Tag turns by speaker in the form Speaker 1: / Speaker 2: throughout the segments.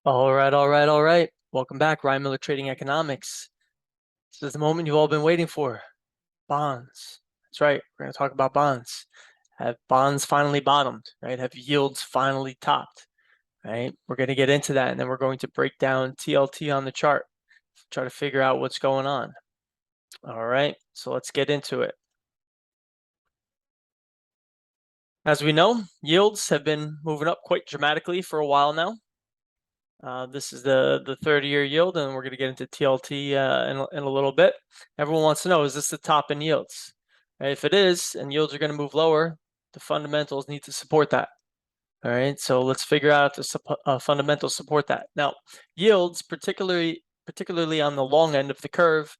Speaker 1: All right. Welcome back, Ryan Miller Trading Economics. This is the moment you've all been waiting for. Bonds. That's right. We're going to talk about bonds. Have bonds finally bottomed, right? Have yields finally topped, right? We're going to get into that, and then we're going to break down TLT on the chart, try to figure out what's going on. All right, so let's get into it. As we know, yields have been moving up quite dramatically for a while now. This is the 30-year yield, and we're going to get into TLT in a little bit. Everyone wants to know, is this the top in yields? Right, if it is, and yields are going to move lower, the fundamentals need to support that. All right, so let's figure out if the fundamentals support that. Now, yields, particularly on the long end of the curve,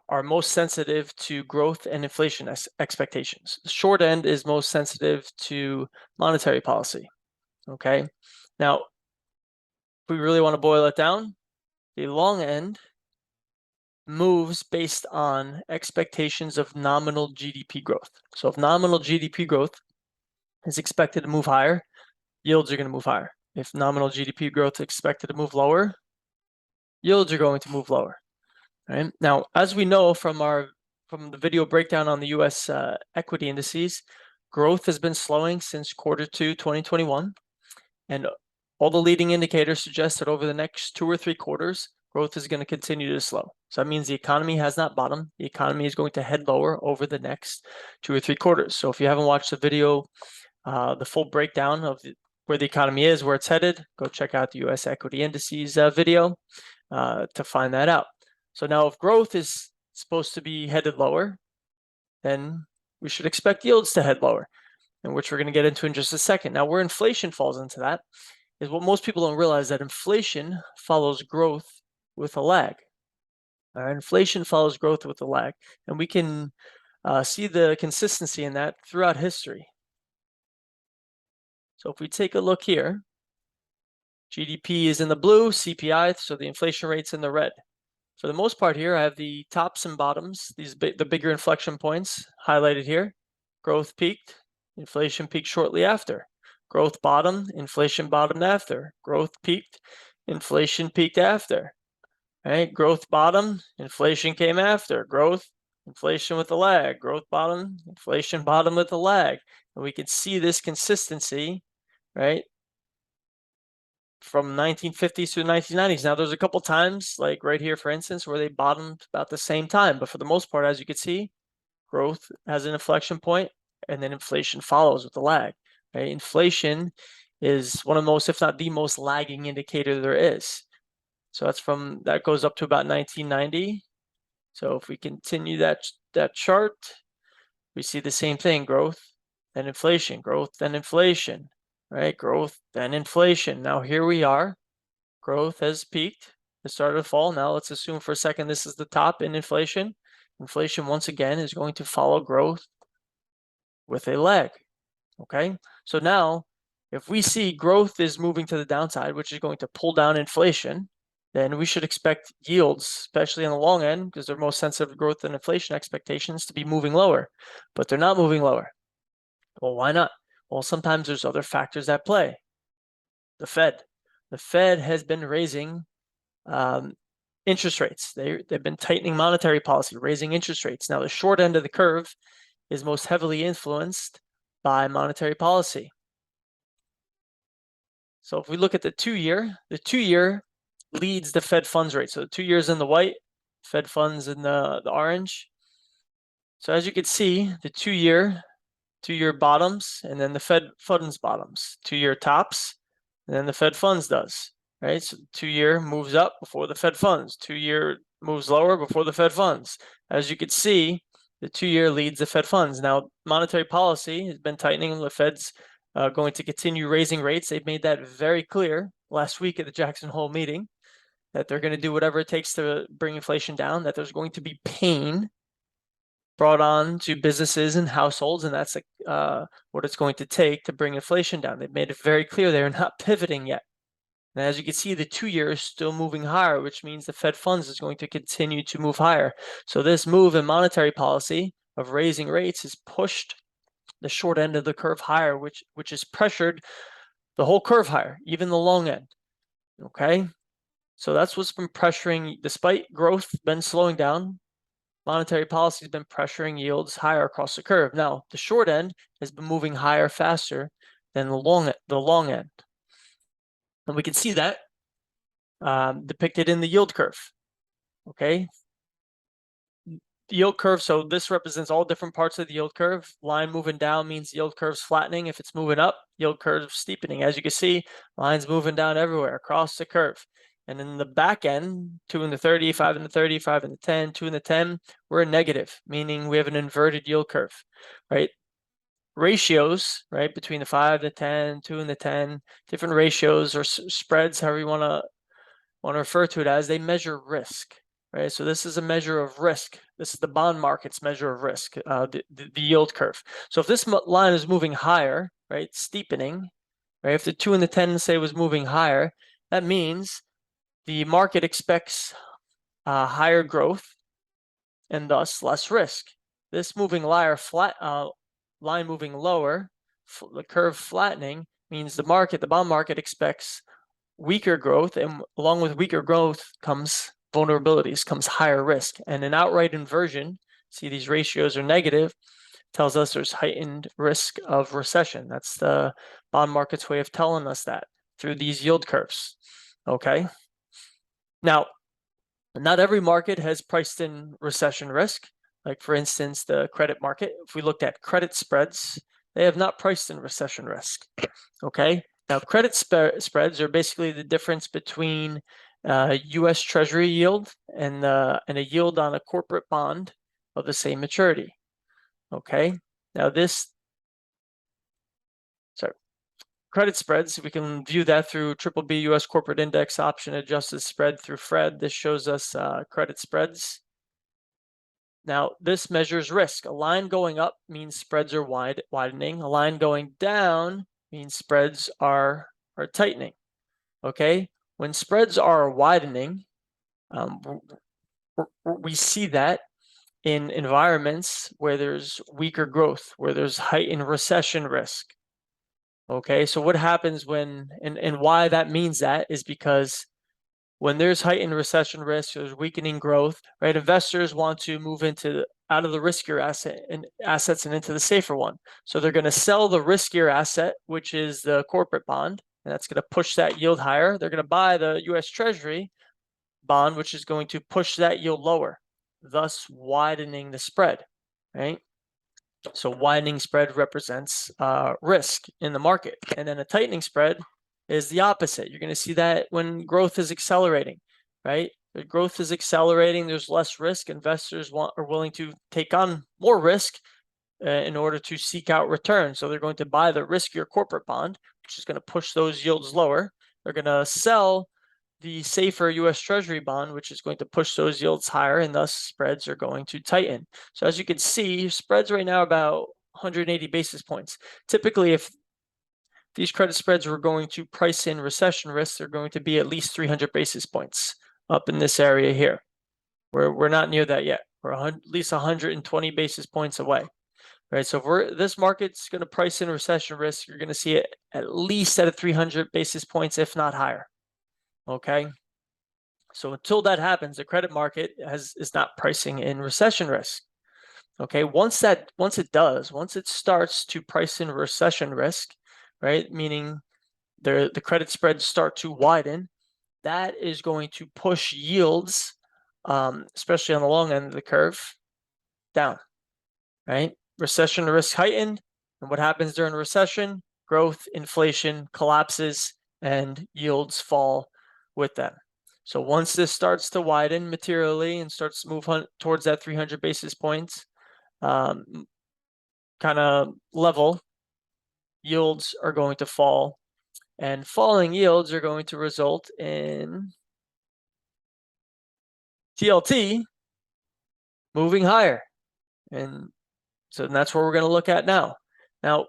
Speaker 1: are most sensitive to growth and inflation expectations. The short end is most sensitive to monetary policy. Okay, now, we really want to boil it down, the long end moves based on expectations of nominal GDP growth. So if nominal GDP growth is expected to move higher, yields are going to move higher. If nominal GDP growth is expected to move lower, yields are going to move lower. Right? Now, as we know from the video breakdown on the U.S. Equity indices, growth has been slowing since Q2 2021, and all the leading indicators suggest that over the next 2 or 3 quarters, growth is going to continue to slow. So that means the economy has not bottomed. The economy is going to head lower over the next 2 or 3 quarters. So if you haven't watched the video, the full breakdown of where the economy is, where it's headed, go check out the U.S. Equity Indices video to find that out. So now if growth is supposed to be headed lower, then we should expect yields to head lower, and which we're going to get into in just a second. Now, where inflation falls into that is what most people don't realize, that inflation follows growth with a lag. Inflation follows growth with a lag, and we can see the consistency in that throughout history. So if we take a look here, GDP is in the blue, CPI, so the inflation rate's in the red. For the most part here, I have the tops and bottoms, the bigger inflection points highlighted here. Growth peaked, inflation peaked shortly after. Growth bottomed, inflation bottomed after. Growth peaked, inflation peaked after. Right? Growth bottomed, inflation came after. Growth, inflation with a lag. Growth bottomed, inflation bottomed with a lag. And we can see this consistency, right, from 1950s to the 1990s. Now, there's a couple times, like right here, for instance, where they bottomed about the same time. But for the most part, as you can see, growth has an inflection point, and then inflation follows with a lag. Right? Inflation is one of the most, if not the most, lagging indicator there is. So that goes up to about 1990. So if we continue that chart, we see the same thing: growth, then inflation, growth, then inflation, right? Growth, then inflation. Now here we are. Growth has peaked. It started to fall. Now let's assume for a second this is the top in inflation. Inflation, once again, is going to follow growth with a lag. Okay, so now if we see growth is moving to the downside, which is going to pull down inflation, then we should expect yields, especially on the long end, because they're most sensitive to growth and inflation expectations, to be moving lower. But they're not moving lower. Well, why not? Well, sometimes there's other factors at play. The Fed. The Fed has been raising interest rates. They've been tightening monetary policy, raising interest rates. Now, the short end of the curve is most heavily influenced by monetary policy. So if we look at the 2-year leads the Fed funds rate. So the 2 years in the white, Fed funds in the orange. So as you can see, the 2-year bottoms, and then the Fed funds bottoms. 2-year tops, and then the Fed funds does. Right? So 2-year moves up before the Fed funds. 2-year moves lower before the Fed funds. As you can see, the 2-year leads the Fed funds. Now, monetary policy has been tightening. The Fed's going to continue raising rates. They've made that very clear last week at the Jackson Hole meeting, that they're going to do whatever it takes to bring inflation down, that there's going to be pain brought on to businesses and households, and that's what it's going to take to bring inflation down. They've made it very clear they're not pivoting yet. And as you can see, the 2-year is still moving higher, which means the Fed funds is going to continue to move higher. So this move in monetary policy of raising rates has pushed the short end of the curve higher, which has pressured the whole curve higher, even the long end. Okay, so that's what's been pressuring, despite growth been slowing down, monetary policy has been pressuring yields higher across the curve. Now, the short end has been moving higher faster than the long end. And we can see that depicted in the yield curve. Okay, yield curve. So this represents all different parts of the yield curve. Line moving down means yield curve's flattening. If it's moving up, yield curve steepening. As you can see, lines moving down everywhere across the curve. And in the back end, 2 in the 30, 5 in the 30, 5 in the 10, 2 in the 10, we're negative, meaning we have an inverted yield curve, right? Ratios, right, between the 5, the 10, 2 and the 10, different ratios or spreads, however you want to refer to it as, they measure risk. Right, so this is a measure of risk. This is the bond market's measure of risk, the yield curve. So if this line is moving higher, right, steepening, right, if the 2 and the 10, say, was moving higher, that means the market expects higher growth and thus less risk. This moving line moving lower, the curve flattening, means the bond market expects weaker growth, and along with weaker growth comes vulnerabilities, comes higher risk. And an outright inversion, see these ratios are negative, tells us there's heightened risk of recession. That's the bond market's way of telling us that through these yield curves. Okay. Now, not every market has priced in recession risk. Like, for instance, the credit market, if we looked at credit spreads, they have not priced in recession risk. Okay. Now, credit spreads are basically the difference between U.S. Treasury yield and a yield on a corporate bond of the same maturity. Okay. Now, credit spreads, we can view that through BBB U.S. Corporate Index option adjusted spread through FRED. This shows us credit spreads. Now, this measures risk. A line going up means spreads are widening. A line going down means spreads are tightening. Okay, when spreads are widening, we see that in environments where there's weaker growth, where there's heightened recession risk. Okay, so what happens when, and why that means that is because when there's heightened recession risk, there's weakening growth, right? Investors want to move out of the riskier assets and into the safer one. So they're going to sell the riskier asset, which is the corporate bond, and that's going to push that yield higher. They're going to buy the U.S. Treasury bond, which is going to push that yield lower, thus widening the spread, right? So widening spread represents risk in the market, and then a tightening spread is the opposite. You're going to see that when growth is accelerating, right? The growth is accelerating, there's less risk. Investors are willing to take on more risk in order to seek out return. So they're going to buy the riskier corporate bond, which is going to push those yields lower. They're going to sell the safer U.S. Treasury bond, which is going to push those yields higher, and thus spreads are going to tighten. So as you can see, spreads right now about 180 basis points. Typically, if these credit spreads were going to price in recession risks, they're going to be at least 300 basis points up in this area here. We're not near that yet. We're at least 120 basis points away. Right, so if this market's going to price in recession risk, you're going to see it at least at a 300 basis points, if not higher. Okay, so until that happens, the credit market is not pricing in recession risk. Okay, once it starts to price in recession risk, right, meaning the credit spreads start to widen, that is going to push yields, especially on the long end of the curve, down. Right, recession risk heightened, and what happens during a recession? Growth, inflation collapses, and yields fall with them. So once this starts to widen materially and starts to move towards that 300 basis points kind of level, yields are going to fall, and falling yields are going to result in TLT moving higher. And so that's what we're going to look at now. Now,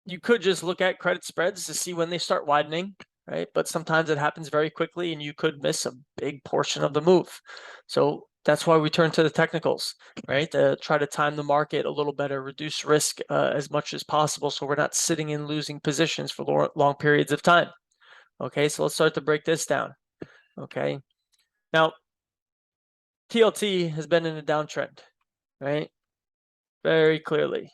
Speaker 1: you could just look at credit spreads to see when they start widening, right? But sometimes it happens very quickly and you could miss a big portion of the move. So that's why we turn to the technicals, right? To try to time the market a little better, reduce risk as much as possible so we're not sitting in losing positions for long periods of time, Okay, so let's start to break this down. Okay, now TLT has been in a downtrend, right? Very clearly.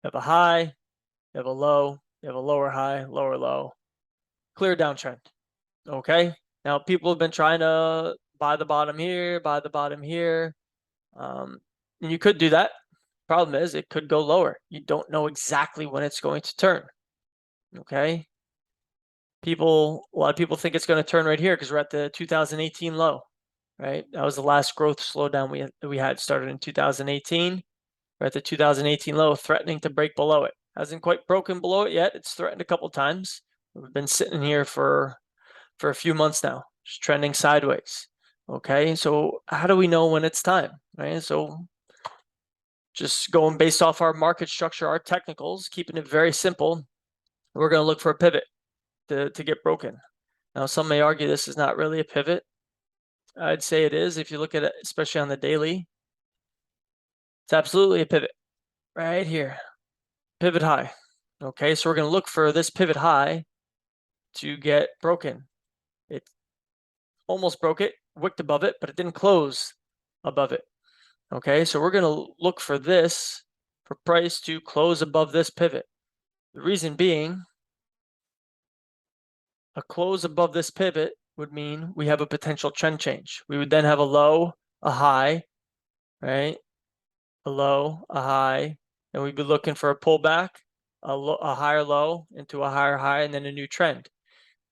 Speaker 1: You have a high, you have a low, you have a lower high, lower low, clear downtrend. Okay, now people have been trying to buy the bottom here, buy the bottom here. And you could do that. Problem is, it could go lower. You don't know exactly when it's going to turn. Okay, a lot of people think it's going to turn right here because we're at the 2018 low, right? That was the last growth slowdown we had started in 2018. We're at the 2018 low, threatening to break below it. Hasn't quite broken below it yet. It's threatened a couple times. We've been sitting here for a few months now, just trending sideways. Okay, so how do we know when it's time, right? So just going based off our market structure, our technicals, keeping it very simple, we're going to look for a pivot to get broken. Now, some may argue this is not really a pivot. I'd say it is. If you look at it, especially on the daily, it's absolutely a pivot right here. Pivot high. Okay, so we're going to look for this pivot high to get broken. It almost broke it, wicked above it, but it didn't close above it. Okay, so we're going to look for this, for price to close above this pivot. The reason being, a close above this pivot would mean we have a potential trend change. We would then have a low, a high, right? A low, a high, and we'd be looking for a pullback, a higher low into a higher high, and then a new trend.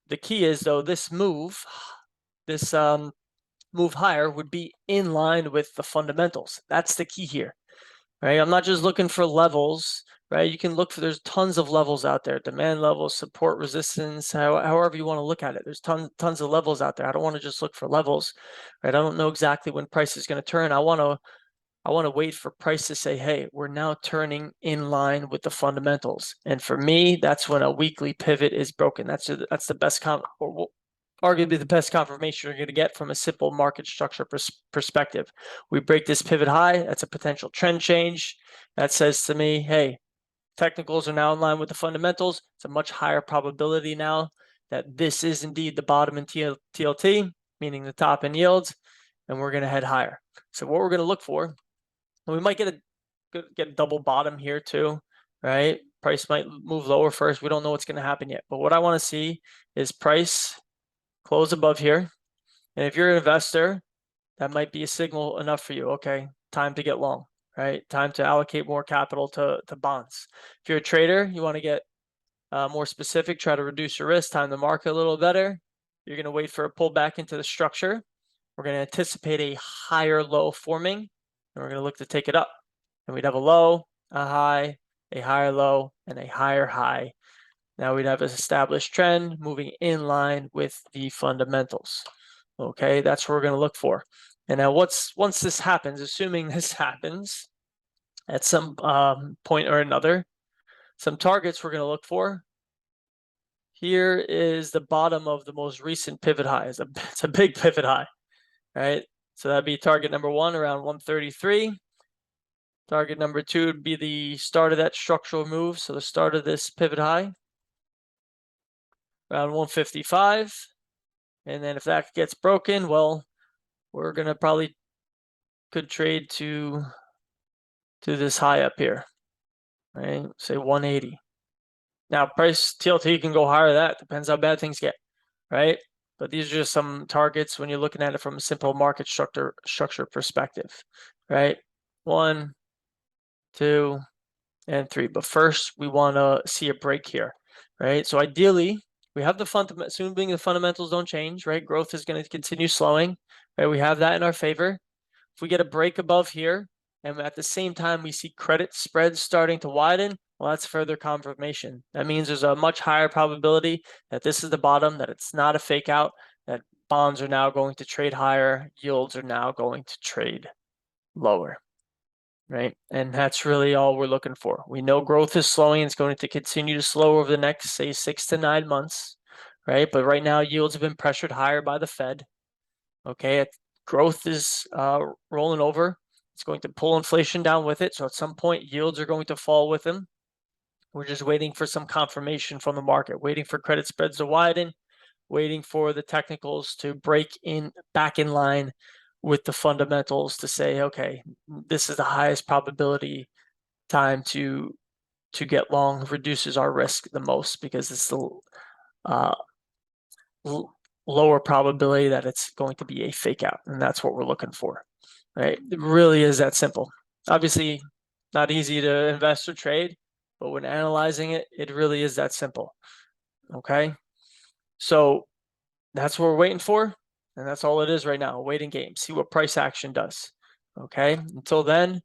Speaker 1: The key is, though, this move higher would be in line with the fundamentals. That's the key here, right? I'm not just looking for levels, right? You can look for, there's tons of levels out there, demand levels, support, resistance, however you want to look at it. There's tons of levels out there. I don't want to just look for levels, right? I don't know exactly when price is going to turn. I want to wait for price to say, hey, we're now turning in line with the fundamentals. And for me, that's when a weekly pivot is broken. That's the best arguably the best confirmation you're going to get from a simple market structure perspective. We break this pivot high, that's a potential trend change. That says to me, hey, technicals are now in line with the fundamentals. It's a much higher probability now that this is indeed the bottom in TLT, meaning the top in yields, and we're going to head higher. So what we're going to look for, we might get a double bottom here too, right? Price might move lower first. We don't know what's going to happen yet. But what I want to see is price close above here. And if you're an investor, that might be a signal enough for you. Okay, time to get long, right? Time to allocate more capital to bonds. If you're a trader, you want to get more specific, try to reduce your risk, time the market a little better. You're going to wait for a pullback into the structure. We're going to anticipate a higher low forming, and we're going to look to take it up. And we'd have a low, a high, a higher low, and a higher high. Now we'd have an established trend moving in line with the fundamentals. Okay, that's what we're going to look for. And now once this happens, assuming this happens at some point or another, some targets we're going to look for. Here is the bottom of the most recent pivot high. It's a big pivot high, right? So that'd be target number 1 around 133. Target number 2 would be the start of that structural move. So the start of this pivot high around 155. And then if that gets broken, well, we're going to probably could trade to this high up here, right? Say 180. Now price TLT can go higher than that. Depends how bad things get, right? But these are just some targets when you're looking at it from a simple market structure perspective, right? 1, 2, and 3. But first, we want to see a break here, right? So ideally, we have the assuming the fundamentals don't change, right? Growth is going to continue slowing, right? We have that in our favor. If we get a break above here, and at the same time we see credit spreads starting to widen, well, that's further confirmation. That means there's a much higher probability that this is the bottom, that it's not a fake out, that bonds are now going to trade higher, yields are now going to trade lower, right? And that's really all we're looking for. We know growth is slowing. It's going to continue to slow over the next, say, 6 to 9 months, right? But right now, yields have been pressured higher by the Fed. Okay, growth is rolling over. It's going to pull inflation down with it. So at some point, yields are going to fall with them. We're just waiting for some confirmation from the market, waiting for credit spreads to widen, waiting for the technicals to break in back in line with the fundamentals to say, okay, this is the highest probability time to get long, reduces our risk the most because it's the lower probability that it's going to be a fake out, and that's what we're looking for, right? It really is that simple. Obviously, not easy to invest or trade, but when analyzing it, it really is that simple. Okay, so that's what we're waiting for, and that's all it is right now. A waiting game. See what price action does. Okay, until then,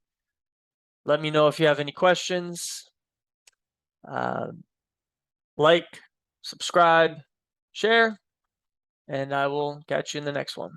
Speaker 1: let me know if you have any questions. Like, subscribe, share, and I will catch you in the next one.